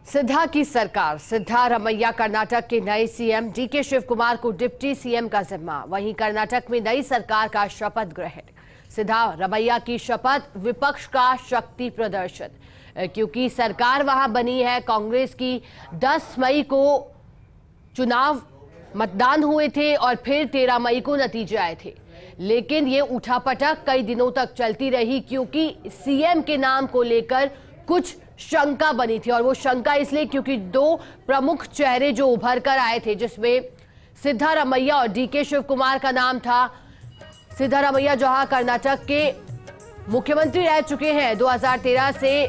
सिद्धा की सरकार, सिद्धारमैया कर्नाटक के नए सीएम डीके शिव कुमार को डिप्टी सीएम का जिम्मा। वहीं कर्नाटक में नई सरकार का शपथ ग्रहण। सिद्धारमैया की शपथ, विपक्ष का शक्ति प्रदर्शन, क्योंकि सरकार वहां बनी है कांग्रेस की। 10 मई को चुनाव मतदान हुए थे और फिर 13 मई को नतीजे आए थे, लेकिन ये उठापटक कई दिनों तक चलती रही क्योंकि सीएम के नाम को लेकर कुछ शंका बनी थी। और वो शंका इसलिए क्योंकि 2 प्रमुख चेहरे जो उभर कर आए थे, जिसमें सिद्धारमैया और डीके शिव कुमार का नाम था। सिद्धारमैया जहां कर्नाटक के मुख्यमंत्री रह चुके हैं 2013 से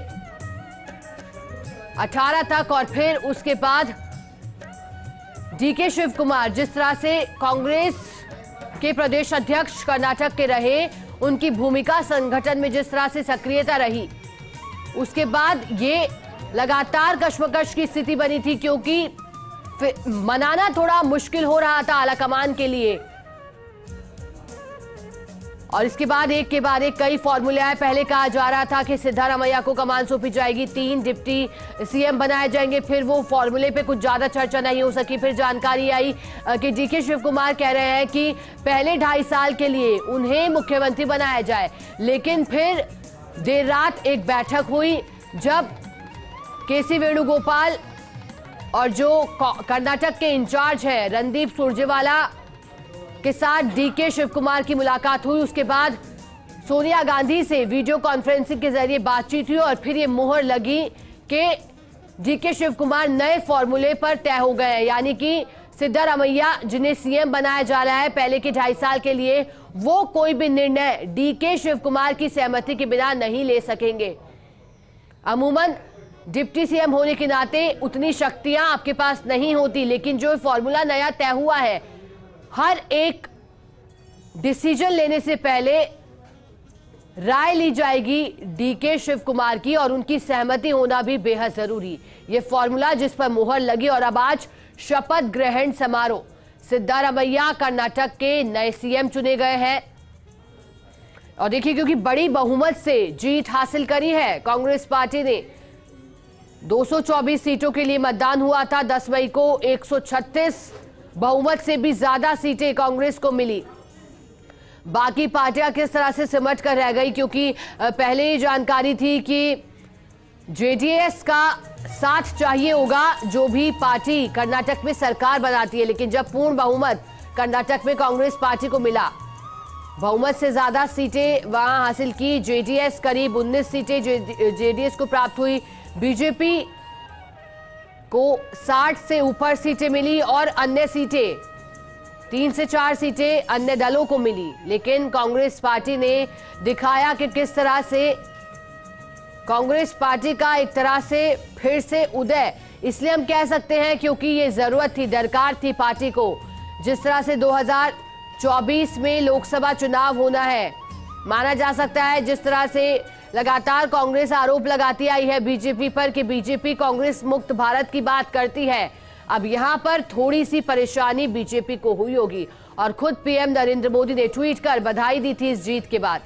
18 तक, और फिर उसके बाद डीके शिव कुमार जिस तरह से कांग्रेस के प्रदेश अध्यक्ष कर्नाटक के रहे, उनकी भूमिका संगठन में जिस तरह से सक्रियता रही, उसके बाद ये लगातार कशमकश की स्थिति बनी थी क्योंकि मनाना थोड़ा मुश्किल हो रहा था आलाकमान के लिए। और इसके बाद एक के बाद एक कई फॉर्मूले आए। पहले कहा जा रहा था कि सिद्धारमैया को कमान सौंपी जाएगी, 3 डिप्टी सीएम बनाए जाएंगे। फिर वो फॉर्मूले पे कुछ ज्यादा चर्चा नहीं हो सकी। फिर जानकारी आई कि डीके शिव कुमार कह रहे हैं कि पहले 2.5 साल के लिए उन्हें मुख्यमंत्री बनाया जाए। लेकिन फिर देर रात एक बैठक हुई जब केसी वेणुगोपाल और जो कर्नाटक के इंचार्ज है रणदीप सुरजेवाला के साथ डीके शिव कुमार की मुलाकात हुई। उसके बाद सोनिया गांधी से वीडियो कॉन्फ्रेंसिंग के जरिए बातचीत हुई और फिर ये मुहर लगी कि डीके शिव कुमार नए फॉर्मूले पर तय हो गए हैं, यानी कि सिद्धारमैया जिन्हें सीएम बनाया जा रहा है पहले के 2.5 साल के लिए, वो कोई भी निर्णय डीके शिव कुमार की सहमति के बिना नहीं ले सकेंगे। अमूमन डिप्टी सीएम होने के नाते उतनी शक्तियां आपके पास नहीं होती, लेकिन जो फॉर्मूला नया तय हुआ है, हर एक डिसीजन लेने से पहले राय ली जाएगी डीके शिव कुमार की और उनकी सहमति होना भी बेहद जरूरी। ये फॉर्मूला जिस पर मुहर लगी और अब आज शपथ ग्रहण समारोह। सिद्धारमैया कर्नाटक के नए सीएम चुने गए हैं और देखिए, क्योंकि बड़ी बहुमत से जीत हासिल करी है कांग्रेस पार्टी ने। 224 सीटों के लिए मतदान हुआ था 10 मई को। 136 बहुमत से भी ज्यादा सीटें कांग्रेस को मिली। बाकी पार्टियां किस तरह से सिमट कर रह गई, क्योंकि पहले ही जानकारी थी कि जेडीएस का साथ चाहिए होगा जो भी पार्टी कर्नाटक में सरकार बनाती है, लेकिन जब पूर्ण बहुमत कर्नाटक में कांग्रेस पार्टी को मिला, बहुमत से ज्यादा सीटें वहां हासिल की। जेडीएस करीब 19 सीटें जेडीएस को प्राप्त हुई। बीजेपी को 60 से ऊपर सीटें मिली और अन्य सीटें 3 से 4 सीटें अन्य दलों को मिली। लेकिन कांग्रेस पार्टी ने दिखाया कि किस तरह से कांग्रेस पार्टी का एक तरह से फिर से उदय, इसलिए हम कह सकते हैं क्योंकि ये जरूरत थी, दरकार थी पार्टी को। जिस तरह से 2024 में लोकसभा चुनाव होना है, माना जा सकता है जिस तरह से लगातार कांग्रेस आरोप लगाती आई है बीजेपी पर कि बीजेपी कांग्रेस मुक्त भारत की बात करती है, अब यहां पर थोड़ी सी परेशानी बीजेपी को हुई होगी। और खुद पीएम नरेंद्र मोदी ने ट्वीट कर बधाई दी थी इस जीत के बाद।